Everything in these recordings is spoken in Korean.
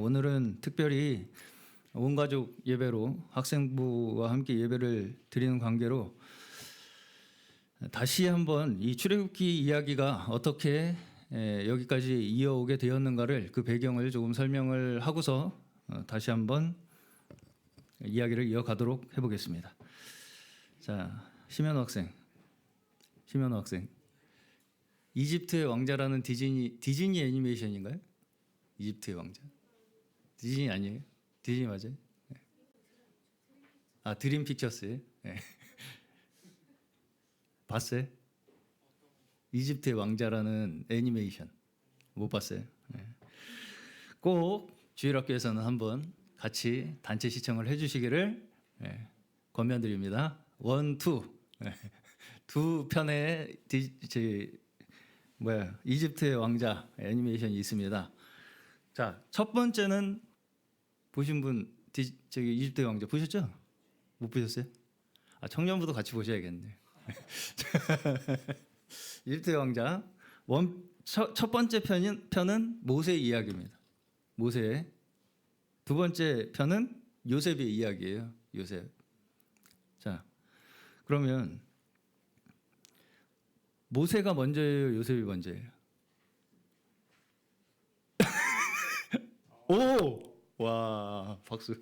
오늘은 특별히 온 가족 예배로 학생부와 함께 예배를 드리는 관계로 다시 한번 이 출애굽기 이야기가 어떻게 여기까지 이어오게 되었는가를 그 배경을 조금 설명을 하고서 다시 한번 이야기를 이어가도록 해보겠습니다. 자, 심현우 학생. 이집트의 왕자라는 디즈니 애니메이션인가요? 이집트의 왕자. 디즈니 아니에요? 디즈니 맞아요? 네. 아, 드림 픽처스예요? 네. 봤어요? 이집트의 왕자라는 애니메이션 못 봤어요? 네. 꼭 주일학교에서는 한번 같이 단체 시청을 해주시기를 권면드립니다. 1, 2 두 편의 이집트의 왕자 애니메이션이 있습니다. 자, 첫 번째는 보신 분 이집트의 왕자 보셨죠? 못 보셨어요? 아, 청년부도 같이 보셔야겠네요. 이집트의 왕자 첫 번째 편은 모세의 이야기입니다. 모세의 두 번째 편은 요셉의 이야기예요. 요셉. 자, 그러면 모세가 먼저예요, 요셉이 먼저예요? 오! 와, 박수.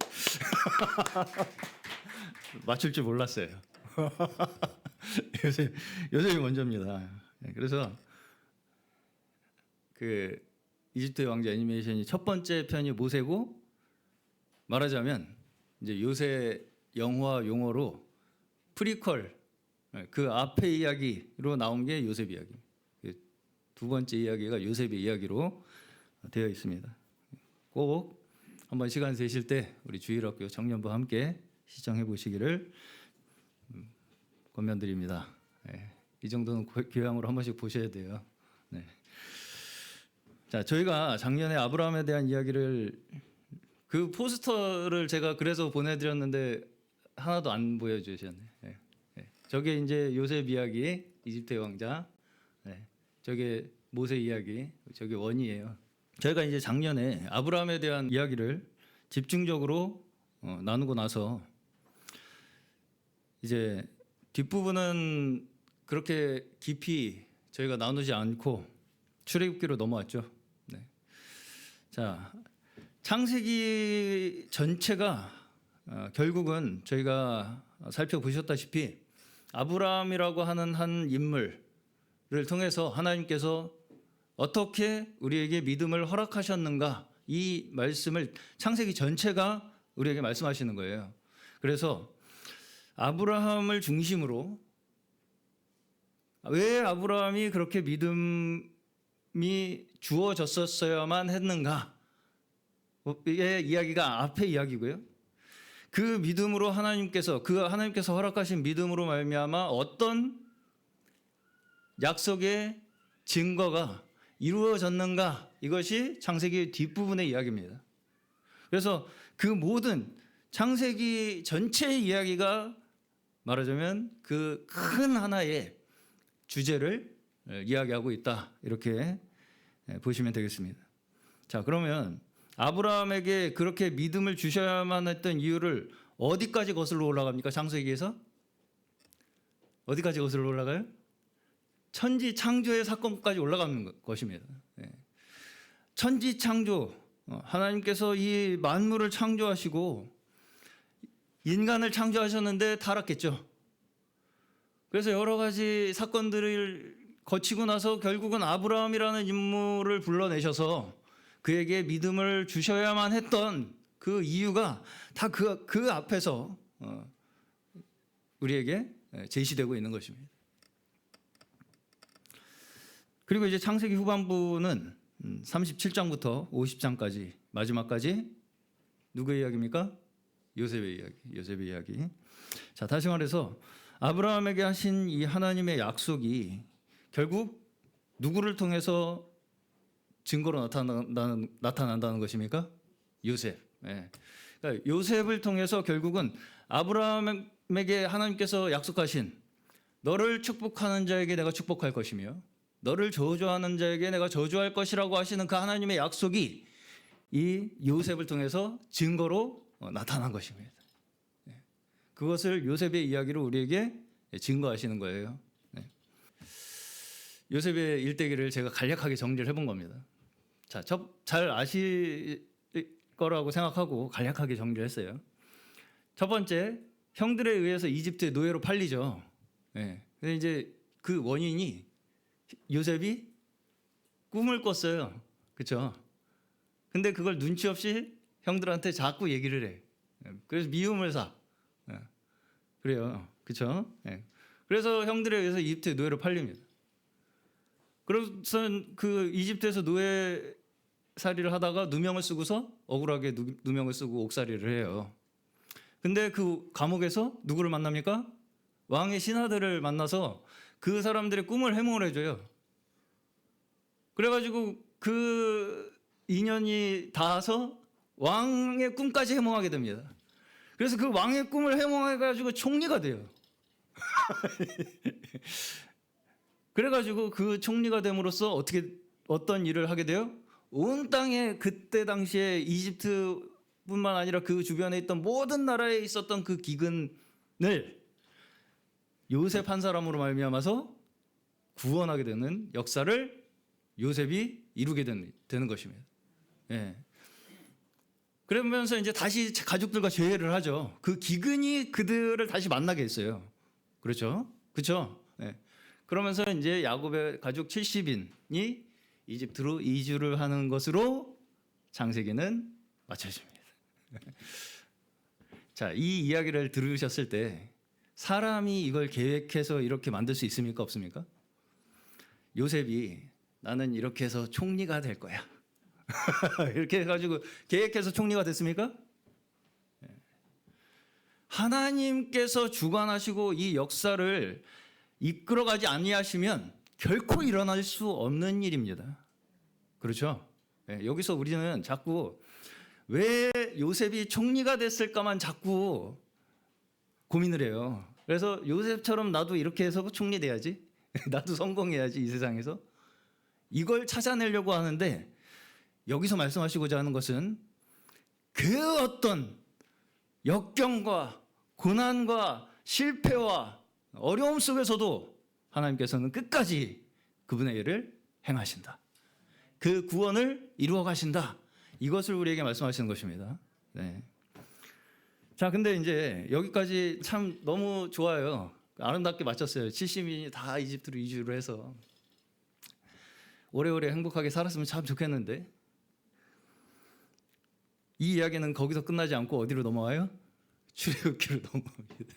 맞출 줄 몰랐어요. 요셉이 먼저입니다. 그래서 그 이집트의 왕자 애니메이션이 첫 번째 편이 모세고, 말하자면 이제 요새 영화 용어로 프리퀄, 그 앞의 이야기로 나온 게 요셉 이야기. 두 번째 이야기가 요셉의 이야기로 되어 있습니다. 꼭 한번 시간 되실 때 우리 주일학교 청년부 함께 시청해 보시기를 권면드립니다. 이 정도는 교양으로 한 번씩 보셔야 돼요. 네. 자, 저희가 작년에 아브라함에 대한 이야기를 그 포스터를 제가 그래서 보내드렸는데 하나도 안 보여주셨네. 저게 이제 요셉 이야기, 이집트의 왕자. 저게 모세 이야기, 저게 원이에요. 저희가 이제 작년에 아브라함에 대한 이야기를 집중적으로 나누고 나서 이제 뒷부분은 그렇게 깊이 저희가 나누지 않고 출애굽기로 넘어왔죠. 네. 자, 창세기 전체가 결국은 저희가 살펴보셨다시피 아브라함이라고 하는 한 인물을 통해서 하나님께서 어떻게 우리에게 믿음을 허락하셨는가, 이 말씀을 창세기 전체가 우리에게 말씀하시는 거예요. 그래서 아브라함을 중심으로 왜 아브라함이 그렇게 믿음이 주어졌었어야만 했는가, 의 이야기가 앞의 이야기고요. 그 믿음으로 하나님께서 허락하신 믿음으로 말미암아 어떤 약속의 증거가 이루어졌는가, 이것이 창세기 뒷부분의 이야기입니다. 그래서 그 모든 창세기 전체의 이야기가 말하자면 그 큰 하나의 주제를 이야기하고 있다, 이렇게 보시면 되겠습니다. 자, 그러면 아브라함에게 그렇게 믿음을 주셔야만 했던 이유를 어디까지 거슬러 올라갑니까? 창세기에서 어디까지 거슬러 올라가요? 천지 창조의 사건까지 올라가는 것입니다. 천지 창조, 하나님께서 이 만물을 창조하시고 인간을 창조하셨는데 타락했죠. 그래서 여러 가지 사건들을 거치고 나서 결국은 아브라함이라는 인물을 불러내셔서 그에게 믿음을 주셔야만 했던 그 이유가 다 그 앞에서 우리에게 제시되고 있는 것입니다. 그리고 이제 창세기 후반부는 37장부터 50장까지 마지막까지 누구의 이야기입니까? 요셉의 이야기. 자, 다시 말해서 아브라함에게 하신 이 하나님의 약속이 결국 누구를 통해서 증거로 나타난다는 것입니까? 요셉. 그러니까 요셉을 통해서 결국은 아브라함에게 하나님께서 약속하신 너를 축복하는 자에게 내가 축복할 것이며 너를 저주하는 자에게 내가 저주할 것이라고 하시는 그 하나님의 약속이 이 요셉을 통해서 증거로 나타난 것입니다. 그것을 요셉의 이야기로 우리에게 증거하시는 거예요. 요셉의 일대기를 제가 간략하게 정리를 해본 겁니다. 자, 잘 아실 거라고 생각하고 간략하게 정리를 했어요. 첫 번째, 형들에 의해서 이집트의 노예로 팔리죠. 근데 이제 그 원인이 요셉이 꿈을 꿨어요. 그렇죠? 근데 그걸 눈치 없이 형들한테 자꾸 얘기를 해. 그래서 미움을 사. 그래요. 그렇죠? 그래서 형들에 의해서 이집트의 노예로 팔립니다. 그래서 그 이집트에서 노예살이를 하다가 누명을 쓰고서 억울하게 누명을 쓰고 옥살이를 해요. 근데 그 감옥에서 누구를 만납니까? 왕의 신하들을 만나서 그 사람들의 꿈을 해몽을 해줘요. 그래가지고 그 인연이 닿아서 왕의 꿈까지 해몽하게 됩니다. 그래서 그 왕의 꿈을 해몽해가지고 총리가 돼요. 그래가지고 그 총리가 됨으로써 어떤 일을 하게 돼요? 온 땅에 그때 당시에 이집트뿐만 아니라 그 주변에 있던 모든 나라에 있었던 그 기근을 요셉 한 사람으로 말미암아서 구원하게 되는 역사를 요셉이 이루게 되는 것입니다. 그러면서 이제 다시 가족들과 재회를 하죠. 그 기근이 그들을 다시 만나게 했어요. 그렇죠? 그렇죠? 그러면서 이제 야곱의 가족 70인이 이집트로 이주를 하는 것으로 창세기는 마쳐집니다. 자, 이 이야기를 들으셨을 때 사람이 이걸 계획해서 이렇게 만들 수 있습니까? 없습니까? 요셉이 나는 이렇게 해서 총리가 될 거야. 이렇게 해가지고 계획해서 총리가 됐습니까? 하나님께서 주관하시고 이 역사를 이끌어가지 아니하시면 결코 일어날 수 없는 일입니다. 그렇죠? 여기서 우리는 자꾸 왜 요셉이 총리가 됐을까만 자꾸 고민을 해요. 그래서 요셉처럼 나도 이렇게 해서 총리 돼야지. 나도 성공해야지 이 세상에서. 이걸 찾아내려고 하는데 여기서 말씀하시고자 하는 것은 그 어떤 역경과 고난과 실패와 어려움 속에서도 하나님께서는 끝까지 그분의 일을 행하신다. 그 구원을 이루어 가신다. 이것을 우리에게 말씀하시는 것입니다. 자, 근데 이제 여기까지 참 너무 좋아요. 아름답게 마쳤어요. 70인이 다 이집트로 이주를 해서 오래오래 행복하게 살았으면 참 좋겠는데 이 이야기는 거기서 끝나지 않고 어디로 넘어와요? 출애굽기로 넘어옵니다.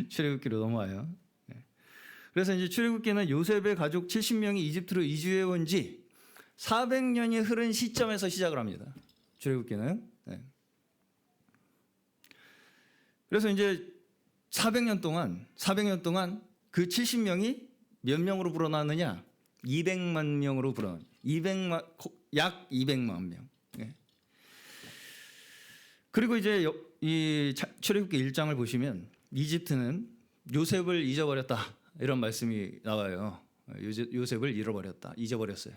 출애굽기로 넘어와요. 그래서 이제 출애굽기는 요셉의 가족 70명이 이집트로 이주해 온 지 400년이 흐른 시점에서 시작을 합니다. 출애굽기는. 그래서 이제 400년 동안 그 70명이 몇 명으로 불어나느냐? 200만 명으로 불어나. 약 200만 명. 그리고 이제 이 출애굽기 1장을 보시면 이집트는 요셉을 잊어버렸다 이런 말씀이 나와요. 요셉을 잃어버렸다, 잊어버렸어요.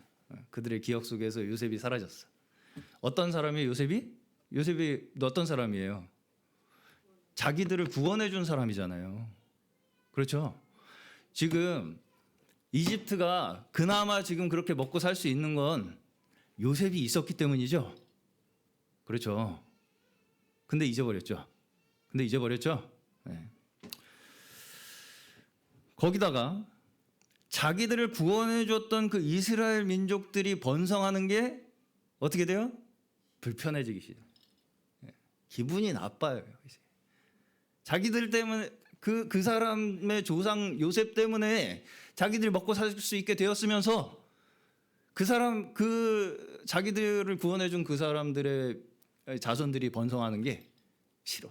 그들의 기억 속에서 요셉이 사라졌어. 어떤 사람이 요셉이 어떤 사람이에요? 자기들을 구원해 준 사람이잖아요. 그렇죠? 지금 이집트가 그나마 지금 그렇게 먹고 살 수 있는 건 요셉이 있었기 때문이죠. 그렇죠? 근데 잊어버렸죠. 거기다가 자기들을 구원해 줬던 그 이스라엘 민족들이 번성하는 게 어떻게 돼요? 불편해지기 시작. 기분이 나빠요. 이제. 자기들 때문에 그 사람의 조상 요셉 때문에 자기들이 먹고 살 수 있게 되었으면서 그 자기들을 구원해 준 그 사람들의 자손들이 번성하는 게 싫어.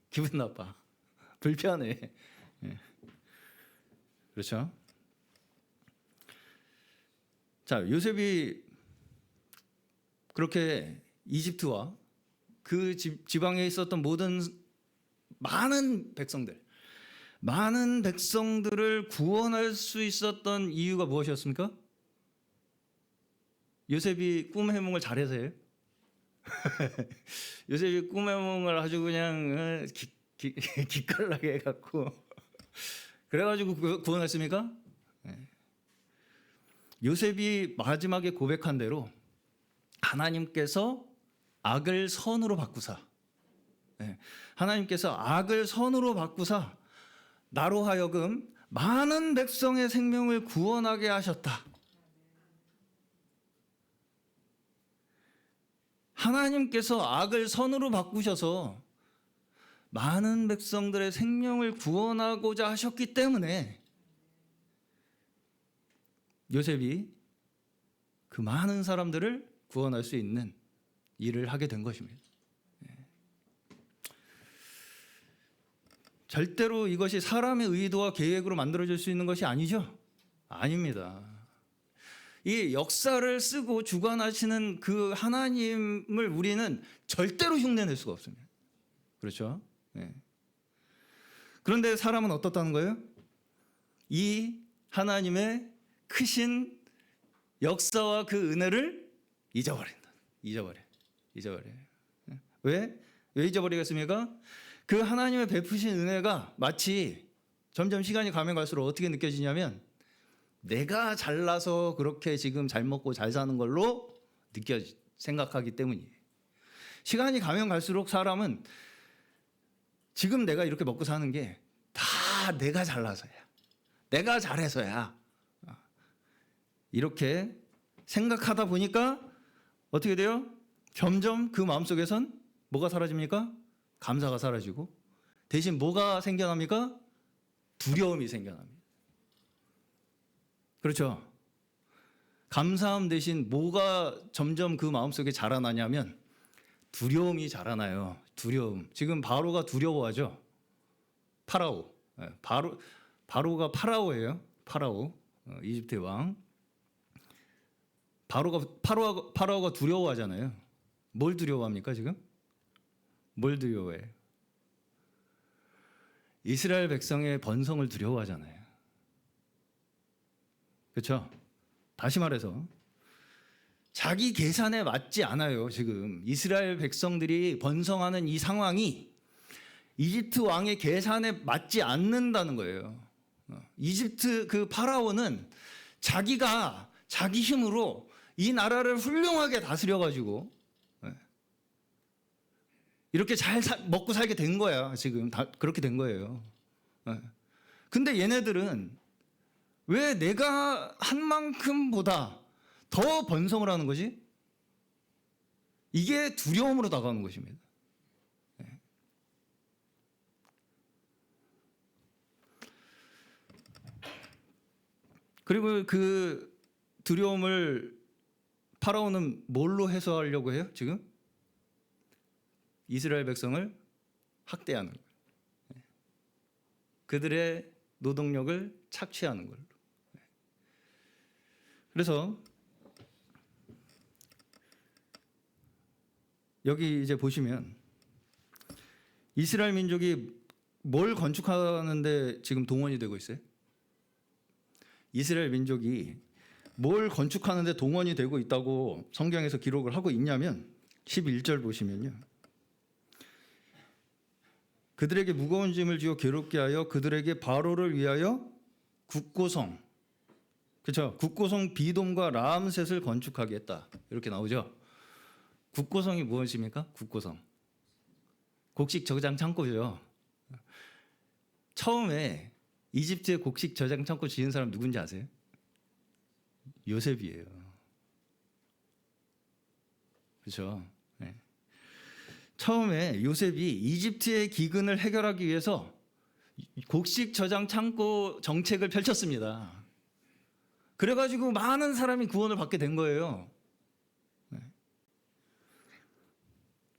기분 나빠. 불편해. 그렇죠? 자, 요셉이 그렇게 이집트와 그 지방에 있었던 많은 백성들을 구원할 수 있었던 이유가 무엇이었습니까? 요셉이 꿈 해몽을 잘해서예요? 요셉이 꿈의 몽을 아주 그냥 기깔나게 해갖고 그래가지고 구원했습니까? 요셉이 마지막에 고백한 대로 하나님께서 악을 선으로 바꾸사, 하나님께서 악을 선으로 바꾸사 나로 하여금 많은 백성의 생명을 구원하게 하셨다. 하나님께서 악을 선으로 바꾸셔서 많은 백성들의 생명을 구원하고자 하셨기 때문에 요셉이 그 많은 사람들을 구원할 수 있는 일을 하게 된 것입니다. 절대로 이것이 사람의 의도와 계획으로 만들어질 수 있는 것이 아니죠? 아닙니다. 이 역사를 쓰고 주관하시는 그 하나님을 우리는 절대로 흉내낼 수가 없습니다. 그렇죠? 네. 그런데 사람은 어떻다는 거예요? 이 하나님의 크신 역사와 그 은혜를 잊어버린다. 잊어버려. 왜 잊어버리겠습니까? 그 하나님의 베푸신 은혜가 마치 점점 시간이 가면 갈수록 어떻게 느껴지냐면 내가 잘나서 그렇게 지금 잘 먹고 잘 사는 걸로 생각하기 때문이에요. 시간이 가면 갈수록 사람은 지금 내가 이렇게 먹고 사는 게 다 내가 잘나서야, 내가 잘해서야, 이렇게 생각하다 보니까 어떻게 돼요? 점점 그 마음속에선 뭐가 사라집니까? 감사가 사라지고 대신 뭐가 생겨납니까? 두려움이 생겨납니다. 그렇죠? 감사함 대신 뭐가 점점 그 마음속에 자라나냐면 두려움이 자라나요. 두려움. 지금 바로가 두려워하죠. 파라오. 바로가 파라오예요. 파라오. 이집트의 왕. 파라오가 두려워하잖아요. 뭘 두려워합니까 지금? 뭘 두려워해요? 이스라엘 백성의 번성을 두려워하잖아요. 그렇죠? 다시 말해서 자기 계산에 맞지 않아요. 지금 이스라엘 백성들이 번성하는 이 상황이 이집트 왕의 계산에 맞지 않는다는 거예요. 이집트 그 파라오는 자기가 자기 힘으로 이 나라를 훌륭하게 다스려가지고 이렇게 잘 먹고 살게 된 거야. 지금 다 그렇게 된 거예요. 근데 얘네들은 왜 내가 한 만큼보다 더 번성을 하는 거지? 이게 두려움으로 다가오는 것입니다. 그리고 그 두려움을 파라오는 뭘로 해소하려고 해요? 지금? 이스라엘 백성을 학대하는 거예요. 그들의 노동력을 착취하는 걸로. 그래서 여기 이제 보시면 이스라엘 민족이 뭘 건축하는데 지금 동원이 되고 있어요? 이스라엘 민족이 뭘 건축하는데 동원이 되고 있다고 성경에서 기록을 하고 있냐면 11절 보시면요. 그들에게 무거운 짐을 지어 괴롭게 하여 그들에게 바로를 위하여 국고성, 그렇죠? 국고성 비돔과 라암셋을 건축하게 했다. 이렇게 나오죠. 국고성이 무엇입니까? 국고성. 곡식 저장 창고죠. 처음에 이집트의 곡식 저장 창고 지은 사람 누군지 아세요? 요셉이에요. 그렇죠? 네. 처음에 요셉이 이집트의 기근을 해결하기 위해서 곡식 저장 창고 정책을 펼쳤습니다. 그래가지고 많은 사람이 구원을 받게 된 거예요.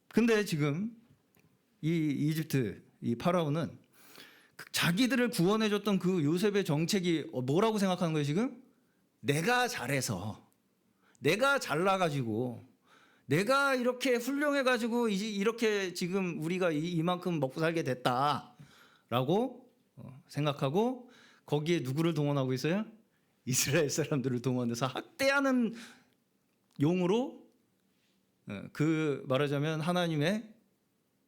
근데 지금 이 이집트, 이 파라오는 자기들을 구원해줬던 그 요셉의 정책이 뭐라고 생각하는 거예요 지금? 내가 잘해서, 내가 잘나가지고, 내가 이렇게 훌륭해가지고 이렇게 지금 우리가 이만큼 먹고 살게 됐다라고 생각하고 거기에 누구를 동원하고 있어요? 이스라엘 사람들을 동원해서 학대하는 용으로 그 말하자면 하나님의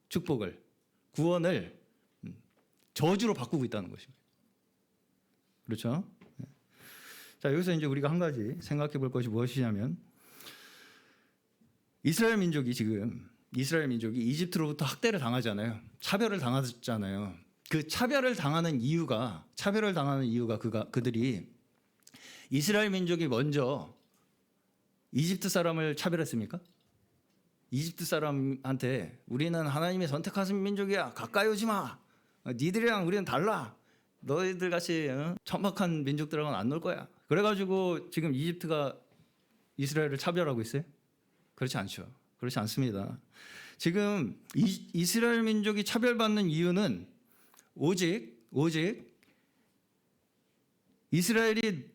축복을, 구원을 저주로 바꾸고 있다는 것입니다. 그렇죠? 자, 여기서 이제 우리가 한 가지 생각해 볼 것이 무엇이냐면, 이스라엘 민족이 이집트로부터 학대를 당하잖아요. 차별을 당하잖아요. 그 차별을 당하는 이유가 그들이 이스라엘 민족이 먼저 이집트 사람을 차별했습니까? 이집트 사람한테 우리는 하나님이 선택하신 민족이야, 가까이 오지 마, 니들이랑 우리는 달라, 너희들 같이 천박한 민족들하고는 안 놀 거야. 그래가지고 지금 이집트가 이스라엘을 차별하고 있어요? 그렇지 않죠. 그렇지 않습니다. 지금 이스라엘 민족이 차별받는 이유는 오직 이스라엘이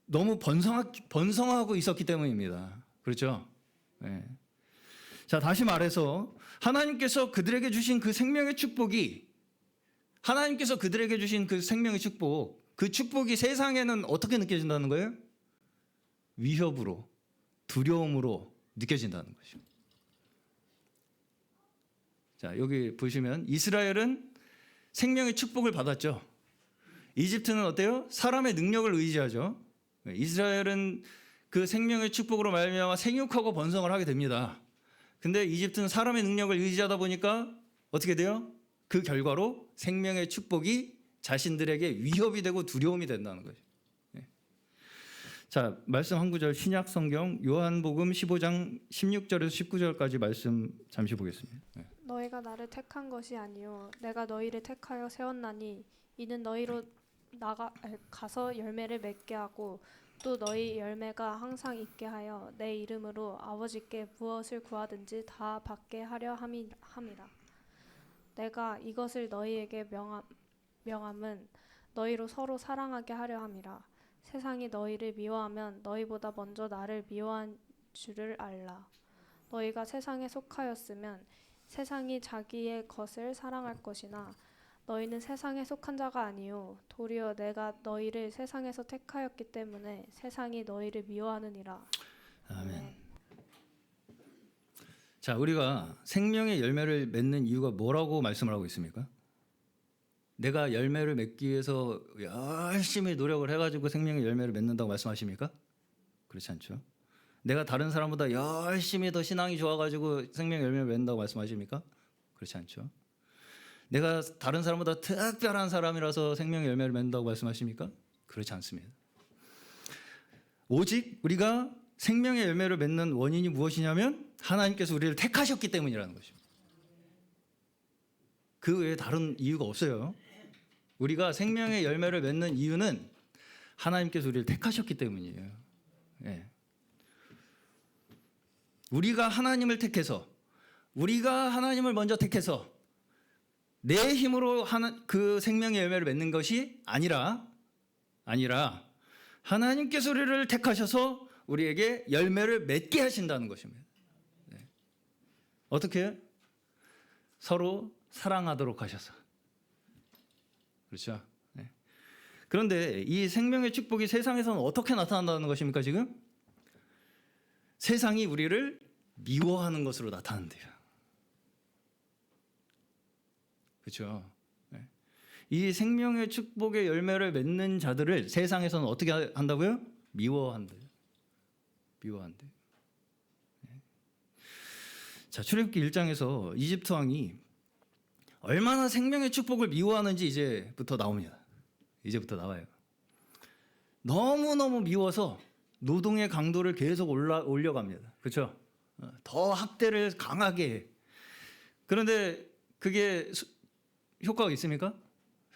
너무 번성하고 있었기 때문입니다. 그렇죠? 네. 자, 다시 말해서 하나님께서 그들에게 주신 그 생명의 축복이, 그 축복이 세상에는 어떻게 느껴진다는 거예요? 위협으로, 두려움으로 느껴진다는 것이죠. 자, 여기 보시면 이스라엘은 생명의 축복을 받았죠. 이집트는 어때요? 사람의 능력을 의지하죠. 이스라엘은 그 생명의 축복으로 말미암아 생육하고 번성을 하게 됩니다. 근데 이집트는 사람의 능력을 의지하다 보니까 어떻게 돼요? 그 결과로 생명의 축복이 자신들에게 위협이 되고 두려움이 된다는 거죠. 자, 말씀 한 구절, 신약 성경 요한복음 15장 16절에서 19절까지 말씀 잠시 보겠습니다. 너희가 나를 택한 것이 아니요 내가 너희를 택하여 세웠나니 이는 너희로 가서 열매를 맺게 하고 또 너희 열매가 항상 있게 하여 내 이름으로 아버지께 무엇을 구하든지 다 받게 하려 함이라. 내가 이것을 너희에게 명함은 너희로 서로 사랑하게 하려 함이라. 세상이 너희를 미워하면 너희보다 먼저 나를 미워한 줄을 알라. 너희가 세상에 속하였으면 세상이 자기의 것을 사랑할 것이나 너희는 세상에 속한 자가 아니요 도리어 내가 너희를 세상에서 택하였기 때문에 세상이 너희를 미워하느니라. 아멘. 자, 우리가 생명의 열매를 맺는 이유가 뭐라고 말씀을 하고 있습니까? 내가 열매를 맺기 위해서 열심히 노력을 해가지고 생명의 열매를 맺는다고 말씀하십니까? 그렇지 않죠. 내가 다른 사람보다 열심히 더 신앙이 좋아가지고 생명의 열매를 맺는다고 말씀하십니까? 그렇지 않죠. 내가 다른 사람보다 특별한 사람이라서 생명의 열매를 맺는다고 말씀하십니까? 그렇지 않습니다. 오직 우리가 생명의 열매를 맺는 원인이 무엇이냐면 하나님께서 우리를 택하셨기 때문이라는 것입니다. 그 외에 다른 이유가 없어요. 우리가 생명의 열매를 맺는 이유는 하나님께서 우리를 택하셨기 때문이에요. 예. 우리가 하나님을 먼저 택해서 내 힘으로 그 생명의 열매를 맺는 것이 아니라 하나님께서 우리를 택하셔서 우리에게 열매를 맺게 하신다는 것입니다. 네. 어떻게 해요? 서로 사랑하도록 하셔서. 그렇죠? 네. 그런데 이 생명의 축복이 세상에서는 어떻게 나타난다는 것입니까? 지금 세상이 우리를 미워하는 것으로 나타난대요. 그렇죠? 네. 이 생명의 축복의 열매를 맺는 자들을 세상에서는 어떻게 한다고요? 미워한대요. 네. 자, 출애굽기 1장에서 이집트 왕이 얼마나 생명의 축복을 미워하는지 이제부터 나옵니다. 이제부터 나와요. 너무너무 미워서 노동의 강도를 계속 올려갑니다. 그렇죠? 더 학대를 강하게 해. 그런데 그게 효과가 있습니까?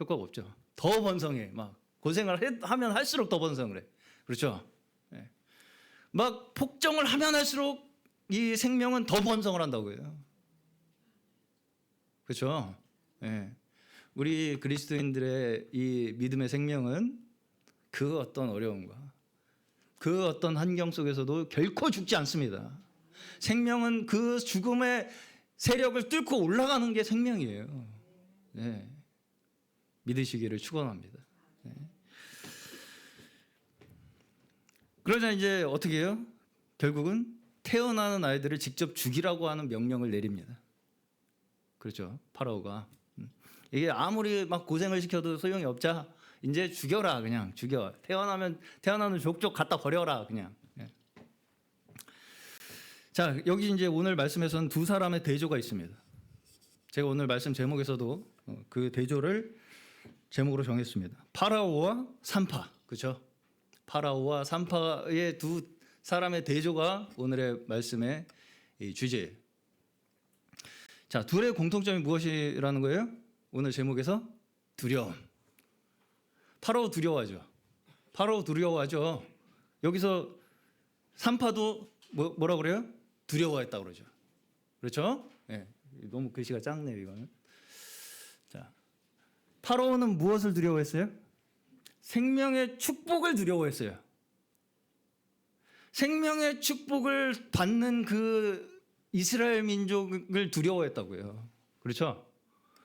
효과가 없죠. 더 번성해. 막 고생을 하면 할수록 더 번성을 해. 그렇죠? 네. 막 폭정을 하면 할수록 이 생명은 더 번성을 한다고요. 그렇죠? 네. 우리 그리스도인들의 이 믿음의 생명은 그 어떤 어려움과 그 어떤 환경 속에서도 결코 죽지 않습니다. 생명은 그 죽음의 세력을 뚫고 올라가는 게 생명이에요. 네. 믿으시기를 축원합니다. 네. 그러자 이제 어떻게 해요? 결국은 태어나는 아이들을 직접 죽이라고 하는 명령을 내립니다. 그렇죠. 파라오가. 이게 아무리 막 고생을 시켜도 소용이 없자 이제 죽여라, 그냥 죽여. 태어나는 족족 갖다 버려라, 그냥. 예. 자, 여기 이제 오늘 말씀에서는 두 사람의 대조가 있습니다. 제가 오늘 말씀 제목에서도 그 대조를 제목으로 정했습니다. 파라오와 산파, 그렇죠? 파라오와 산파의 두 사람의 대조가 오늘의 말씀의 이 주제예요. 자, 둘의 공통점이 무엇이라는 거예요? 오늘 제목에서 두려움. 파라오 두려워하죠. 파라오 두려워하죠. 여기서 산파도 뭐라 그래요? 두려워했다고 그러죠. 그렇죠? 네, 너무 글씨가 작네요, 이거는. 자, 파라오는 무엇을 두려워했어요? 생명의 축복을 두려워했어요. 생명의 축복을 받는 그 이스라엘 민족을 두려워했다고요. 그렇죠?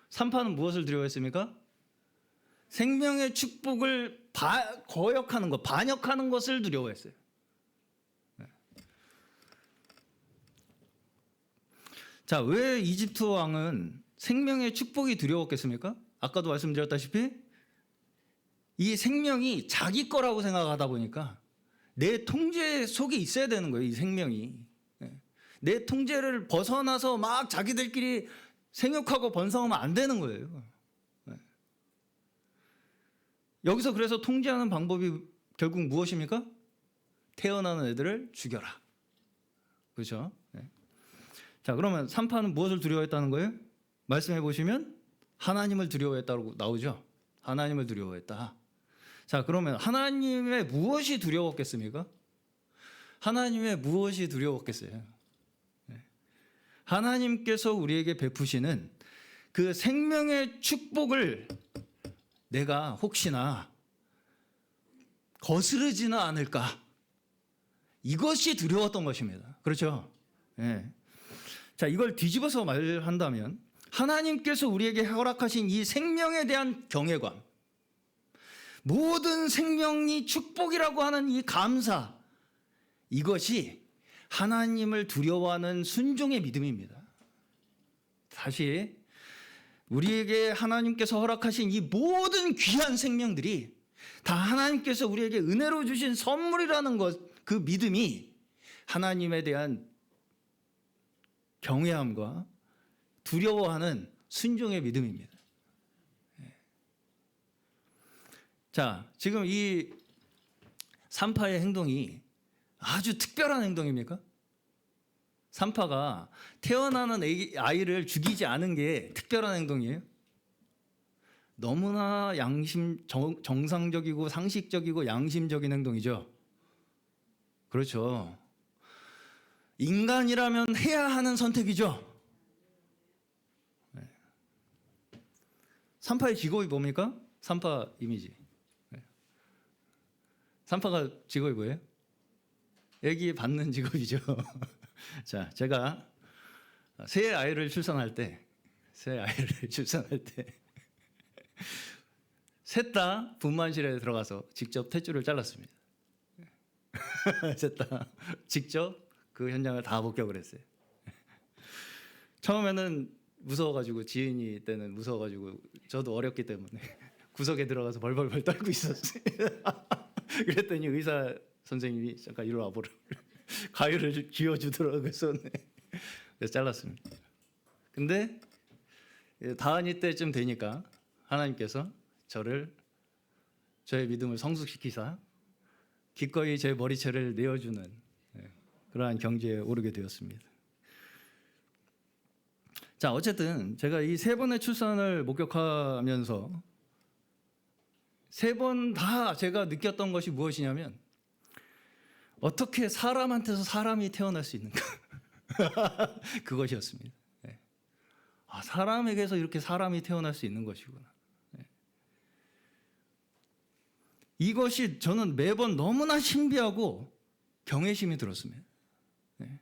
산파는 무엇을 두려워했습니까? 생명의 축복을 거역하는 것, 반역하는 것을 두려워했어요. 네. 자, 왜 이집트 왕은 생명의 축복이 두려웠겠습니까? 아까도 말씀드렸다시피 이 생명이 자기 거라고 생각하다 보니까 내 통제 속에 있어야 되는 거예요, 이 생명이. 네. 내 통제를 벗어나서 막 자기들끼리 생육하고 번성하면 안 되는 거예요. 네. 여기서 그래서 통제하는 방법이 결국 무엇입니까? 태어나는 애들을 죽여라. 그렇죠? 네. 자, 그러면 산파는 무엇을 두려워했다는 거예요? 말씀해 보시면 하나님을 두려워했다고 나오죠. 하나님을 두려워했다. 자, 그러면 하나님의 무엇이 두려웠겠습니까? 하나님의 무엇이 두려웠겠어요? 네. 하나님께서 우리에게 베푸시는 그 생명의 축복을 내가 혹시나 거스르지는 않을까? 이것이 두려웠던 것입니다. 그렇죠? 네. 자, 이걸 뒤집어서 말한다면 하나님께서 우리에게 허락하신 이 생명에 대한 경외감, 모든 생명이 축복이라고 하는 이 감사, 이것이 하나님을 두려워하는 순종의 믿음입니다. 다시 우리에게 하나님께서 허락하신 이 모든 귀한 생명들이 다 하나님께서 우리에게 은혜로 주신 선물이라는 것, 그 믿음이 하나님에 대한 경외함과 두려워하는 순종의 믿음입니다. 자, 지금 이 산파의 행동이 아주 특별한 행동입니까? 산파가 태어나는 아이를 죽이지 않은 게 특별한 행동이에요? 너무나 정상적이고 상식적이고 양심적인 행동이죠. 그렇죠. 인간이라면 해야 하는 선택이죠. 산파의 직업이 뭡니까? 산파 이미지. 산파가 직업이 뭐예요? 애기 받는 직업이죠. 자, 제가 새 아이를 출산할 때 셋 다 분만실에 들어가서 직접 탯줄을 잘랐습니다. 셋 다 직접 그 현장을 다 목격을 했어요. 처음에는 무서워가지고, 지은이 때는 무서워가지고, 저도 어렸기 때문에 구석에 들어가서 벌벌벌 떨고 있었어요. 그랬더니 의사 선생님이 잠깐 이리 와보라, 가위를 쥐어주더라고요, 손에. 그래서 잘랐습니다. 근데 다한이 때쯤 되니까 하나님께서 저의 믿음을 성숙시키사 기꺼이 제 머리채를 내어주는 그러한 경지에 오르게 되었습니다. 자, 어쨌든 제가 이 세 번의 출산을 목격하면서 세 번 다 제가 느꼈던 것이 무엇이냐면, 어떻게 사람한테서 사람이 태어날 수 있는가? 그것이었습니다. 네. 아, 사람에게서 이렇게 사람이 태어날 수 있는 것이구나. 네. 이것이 저는 매번 너무나 신비하고 경외심이 들었습니다. 네.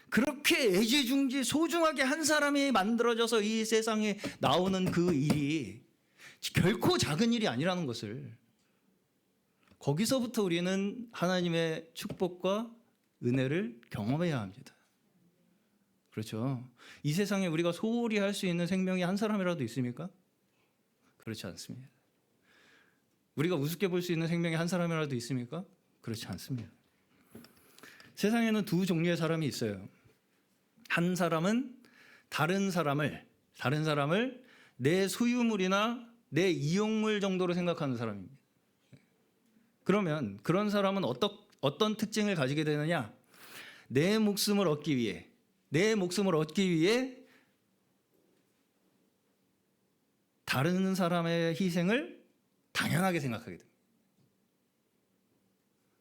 그렇게 애지중지 소중하게 한 사람이 만들어져서 이 세상에 나오는 그 일이 결코 작은 일이 아니라는 것을, 거기서부터 우리는 하나님의 축복과 은혜를 경험해야 합니다. 그렇죠. 이 세상에 우리가 소홀히 할 수 있는 생명이 한 사람이라도 있습니까? 그렇지 않습니다. 우리가 우습게 볼 수 있는 생명이 한 사람이라도 있습니까? 그렇지 않습니다. 세상에는 두 종류의 사람이 있어요. 한 사람은 다른 사람을 내 소유물이나 내 이용물 정도로 생각하는 사람입니다. 그러면 그런 사람은 어떤 특징을 가지게 되느냐? 내 목숨을 얻기 위해 다른 사람의 희생을 당연하게 생각하게 됩니다.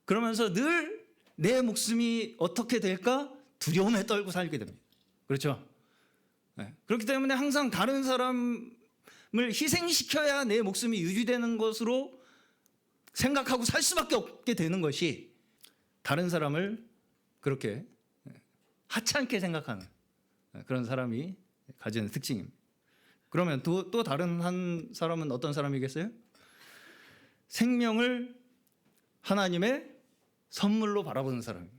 그러면서 늘 내 목숨이 어떻게 될까 두려움에 떨고 살게 됩니다. 그렇죠? 네. 그렇기 때문에 항상 다른 사람을 희생시켜야 내 목숨이 유지되는 것으로 생각하고 살 수밖에 없게 되는 것이 다른 사람을 그렇게 하찮게 생각하는 그런 사람이 가지는 특징입니다. 그러면 또 다른 한 사람은 어떤 사람이겠어요? 생명을 하나님의 선물로 바라보는 사람입니다.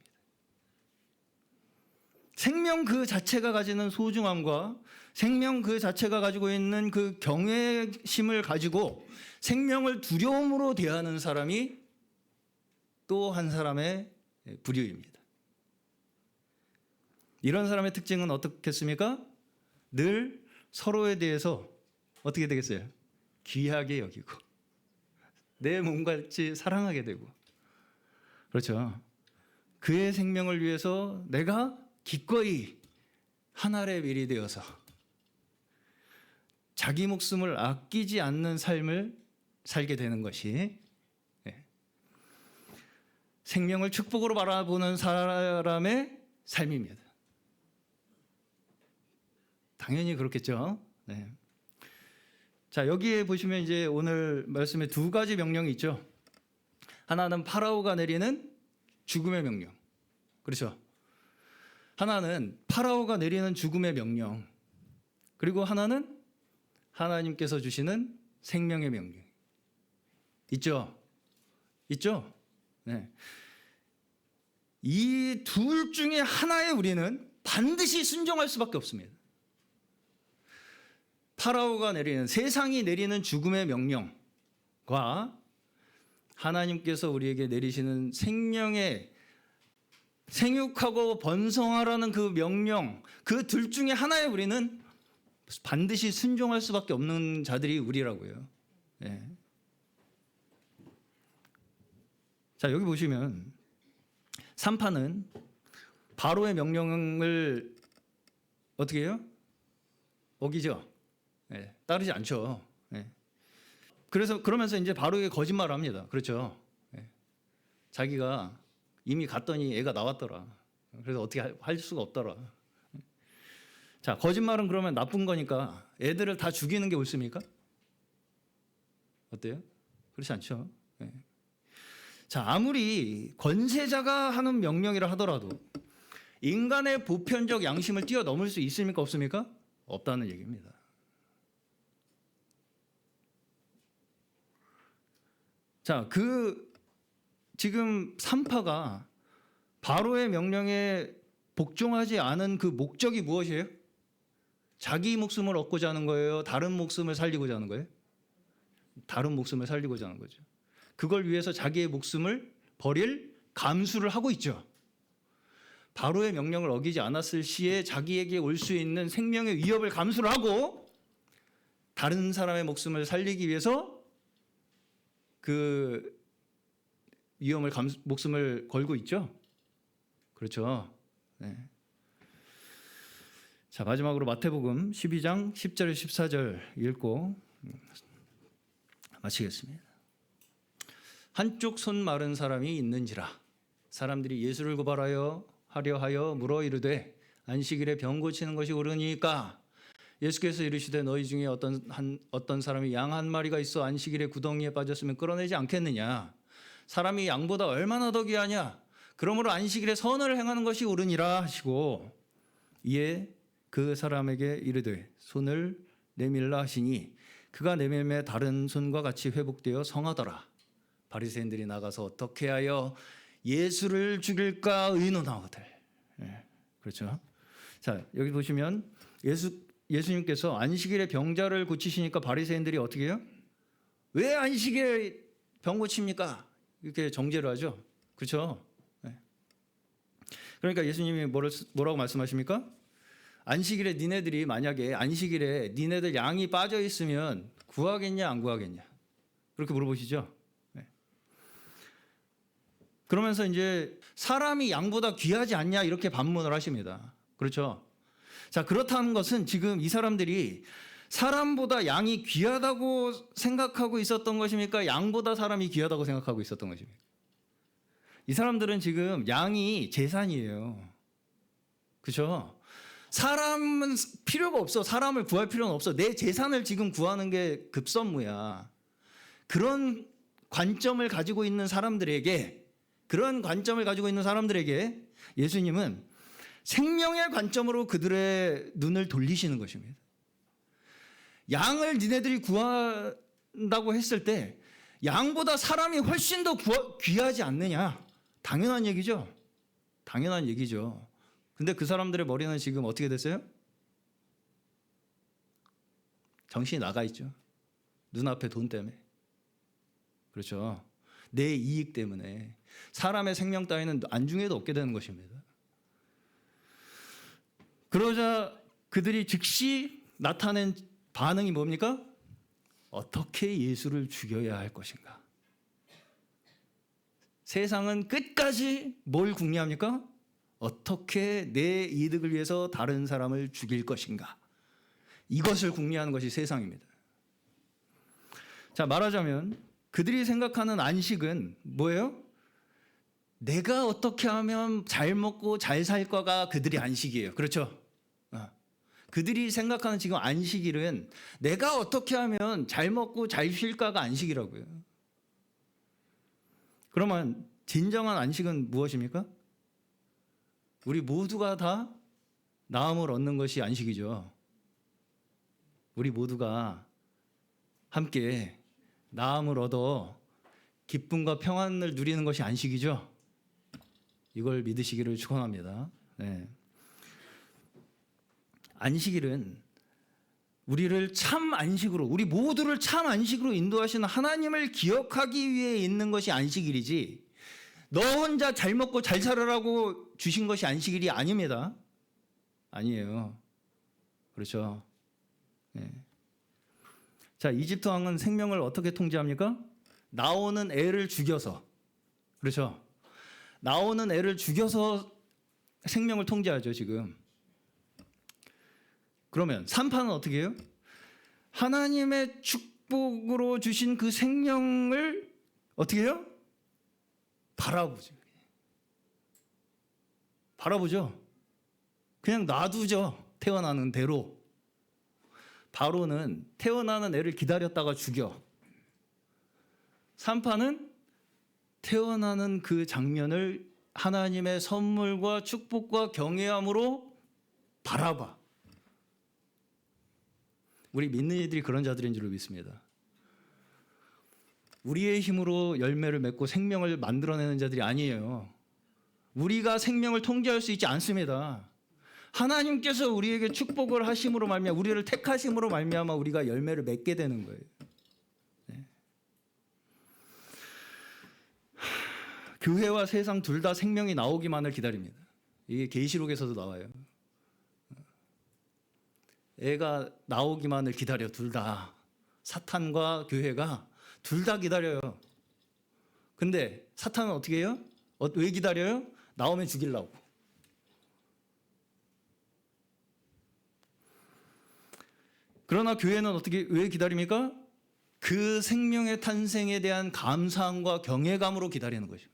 생명 그 자체가 가지는 소중함과 생명 그 자체가 가지고 있는 그 경외심을 가지고 생명을 두려움으로 대하는 사람이 또 한 사람의 부류입니다. 이런 사람의 특징은 어떻겠습니까? 늘 서로에 대해서 어떻게 되겠어요? 귀하게 여기고 내 몸같이 사랑하게 되고, 그렇죠. 그의 생명을 위해서 내가 기꺼이 한 알의 밀이 되어서 자기 목숨을 아끼지 않는 삶을 살게 되는 것이 생명을 축복으로 바라보는 사람의 삶입니다. 당연히 그렇겠죠. 네. 자, 여기에 보시면 이제 오늘 말씀에 두 가지 명령이 있죠. 하나는 파라오가 내리는 죽음의 명령. 그렇죠. 하나는 파라오가 내리는 죽음의 명령. 그리고 하나는 하나님께서 주시는 생명의 명령. 있죠? 있죠? 네. 이 둘 중에 하나에 우리는 반드시 순종할 수밖에 없습니다. 파라오가 내리는, 세상이 내리는 죽음의 명령과 하나님께서 우리에게 내리시는 생명의 생육하고 번성하라는 그 명령, 그 둘 중에 하나에 우리는 반드시 순종할 수밖에 없는 자들이 우리라고요. 네. 자, 여기 보시면 3파는 바로의 명령을 어떻게 해요? 어기죠. 네, 따르지 않죠. 네. 그러면서 이제 바로에게 거짓말을 합니다. 그렇죠. 네. 자기가 이미 갔더니 애가 나왔더라. 그래서 어떻게 할 수가 없더라. 자, 거짓말은 그러면 나쁜 거니까 애들을 다 죽이는 게 옳습니까? 어때요? 그렇지 않죠. 네. 자, 아무리 권세자가 하는 명령이라 하더라도 인간의 보편적 양심을 뛰어넘을 수 있습니까? 없습니까? 없다는 얘기입니다. 자, 지금 3파가 바로의 명령에 복종하지 않은 그 목적이 무엇이에요? 자기 목숨을 얻고자 하는 거예요? 다른 목숨을 살리고자 하는 거예요? 다른 목숨을 살리고자 하는 거죠. 그걸 위해서 자기의 목숨을 버릴 감수를 하고 있죠. 바로의 명령을 어기지 않았을 시에 자기에게 올 수 있는 생명의 위협을 감수를 하고 다른 사람의 목숨을 살리기 위해서 그 목숨을 걸고 있죠. 그렇죠. 네. 자, 마지막으로 마태복음 12장 10절 14절 읽고 마치겠습니다. 한쪽 손 마른 사람이 있는지라 사람들이 예수를 고발하여 하려 하여 물어 이르되 안식일에 병 고치는 것이 옳으니까 예수께서 이르시되 너희 중에 어떤 사람이 양 한 마리가 있어 안식일에 구덩이에 빠졌으면 끌어내지 않겠느냐. 사람이 양보다 얼마나 더 귀하냐. 그러므로 안식일에 선을 행하는 것이 옳으니라 하시고 이에 그 사람에게 이르되 손을 내밀라 하시니 그가 내밀매 다른 손과 같이 회복되어 성하더라. 바리새인들이 나가서 어떻게 하여 예수를 죽일까 의논하거들. 예, 그렇죠. 자, 여기 보시면 예수님께서 안식일에 병자를 고치시니까 바리새인들이 어떻게 해요? 왜 안식일에 병 고칩니까? 이렇게 정죄를 하죠. 그렇죠. 예. 그러니까 예수님이 뭐라고 말씀하십니까? 안식일에 니네들이 만약에 안식일에 니네들 양이 빠져 있으면 구하겠냐 안 구하겠냐 그렇게 물어보시죠. 네. 그러면서 이제 사람이 양보다 귀하지 않냐 이렇게 반문을 하십니다. 그렇죠. 자, 그렇다는 것은 지금 이 사람들이 사람보다 양이 귀하다고 생각하고 있었던 것입니까? 양보다 사람이 귀하다고 생각하고 있었던 것입니까? 이 사람들은 지금 양이 재산이에요. 그렇죠. 사람은 필요가 없어. 사람을 구할 필요는 없어. 내 재산을 지금 구하는 게 급선무야. 그런 관점을 가지고 있는 사람들에게 예수님은 생명의 관점으로 그들의 눈을 돌리시는 것입니다. 양을 니네들이 구한다고 했을 때 양보다 사람이 훨씬 더 귀하지 않느냐. 당연한 얘기죠. 당연한 얘기죠. 근데 그 사람들의 머리는 지금 어떻게 됐어요? 정신이 나가 있죠. 눈앞에 돈 때문에. 그렇죠. 내 이익 때문에. 사람의 생명 따위는 안중에도 없게 되는 것입니다. 그러자 그들이 즉시 나타낸 반응이 뭡니까? 어떻게 예수를 죽여야 할 것인가? 세상은 끝까지 뭘 궁리합니까? 어떻게 내 이득을 위해서 다른 사람을 죽일 것인가? 이것을 궁리하는 것이 세상입니다. 자, 말하자면 그들이 생각하는 안식은 뭐예요? 내가 어떻게 하면 잘 먹고 잘 살까가 그들의 안식이에요. 그렇죠? 그들이 생각하는 지금 안식일은 내가 어떻게 하면 잘 먹고 잘 쉴까가 안식이라고요. 그러면 진정한 안식은 무엇입니까? 우리 모두가 다 나음을 얻는 것이 안식이죠. 우리 모두가 함께 나음을 얻어 기쁨과 평안을 누리는 것이 안식이죠. 이걸 믿으시기를 축원합니다. 네. 안식일은 우리를 참 안식으로, 우리 모두를 참 안식으로 인도하시는 하나님을 기억하기 위해 있는 것이 안식일이지, 너 혼자 잘 먹고 잘 살아라고 주신 것이 안식일이 아닙니다. 아니에요. 그렇죠. 네. 자, 이집트 왕은 생명을 어떻게 통제합니까? 나오는 애를 죽여서. 그렇죠. 나오는 애를 죽여서 생명을 통제하죠, 지금. 그러면 산파는 어떻게 해요? 하나님의 축복으로 주신 그 생명을 어떻게 해요? 바라보죠. 그냥 놔두죠. 태어나는 대로. 바로는 태어나는 애를 기다렸다가 죽여. 산파는 태어나는 그 장면을 하나님의 선물과 축복과 경외함으로 바라봐. 우리 믿는 이들이 그런 자들인 줄로 믿습니다. 우리의 힘으로 열매를 맺고 생명을 만들어내는 자들이 아니에요. 우리가 생명을 통제할 수 있지 않습니다. 하나님께서 우리에게 축복을 하심으로 말미암아, 우리를 택하심으로 말미암아 우리가 열매를 맺게 되는 거예요. 네. 교회와 세상 둘 다 생명이 나오기만을 기다립니다. 이게 계시록에서도 나와요. 애가 나오기만을 기다려. 둘 다. 사탄과 교회가 둘 다 기다려요. 근데 사탄은 어떻게 해요? 왜 기다려요? 나오면 죽이려고. 그러나 교회는 왜 기다립니까? 그 생명의 탄생에 대한 감사함과 경외감으로 기다리는 것입니다.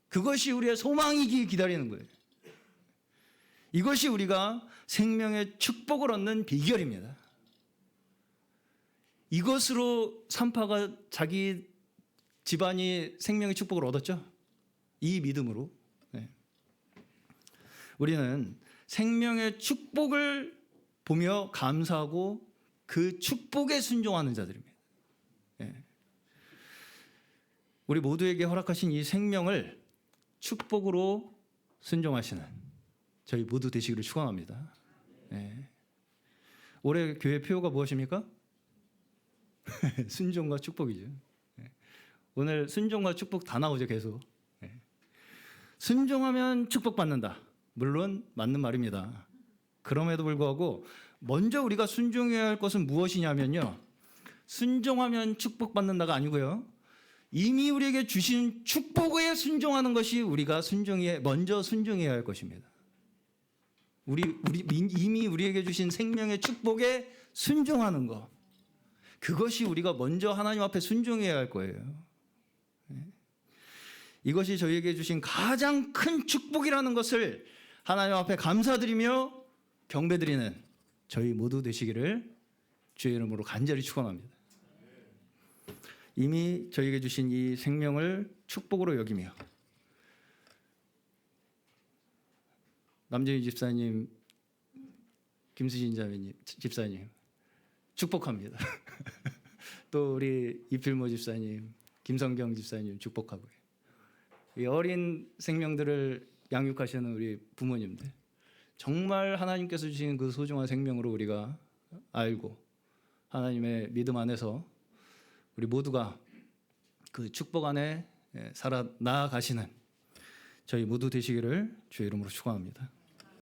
그것이 우리의 소망이기 기다리는 거예요. 이것이 우리가 생명의 축복을 얻는 비결입니다. 이것으로 산파가 자기 집안이 생명의 축복을 얻었죠. 이 믿음으로. 네. 우리는 생명의 축복을 보며 감사하고 그 축복에 순종하는 자들입니다. 네. 우리 모두에게 허락하신 이 생명을 축복으로 순종하시는 저희 모두 되시기를 축원합니다. 네. 올해 교회 표어가 무엇입니까? 순종과 축복이죠. 네. 오늘 순종과 축복 다 나오죠, 계속. 네. 순종하면 축복받는다. 물론 맞는 말입니다. 그럼에도 불구하고 먼저 우리가 순종해야 할 것은 무엇이냐면요. 순종하면 축복받는다가 아니고요. 이미 우리에게 주신 축복에 순종하는 것이 우리가 먼저 순종해야 할 것입니다. 이미 우리에게 주신 생명의 축복에 순종하는 것. 그것이 우리가 먼저 하나님 앞에 순종해야 할 거예요. 이것이 저희에게 주신 가장 큰 축복이라는 것을 하나님 앞에 감사드리며 경배드리는 저희 모두 되시기를 주의 이름으로 간절히 축원합니다. 이미 저희에게 주신 이 생명을 축복으로 여기며 남재희 집사님, 김수진 자매님, 집사님 축복합니다. 또 우리 이필모 집사님, 김성경 집사님 축복하고요. 이 어린 생명들을 양육하시는 우리 부모님들 정말 하나님께서 주신 그 소중한 생명으로 우리가 알고 하나님의 믿음 안에서 우리 모두가 그 축복 안에 살아 나아가시는 저희 모두 되시기를 주의 이름으로 축원합니다.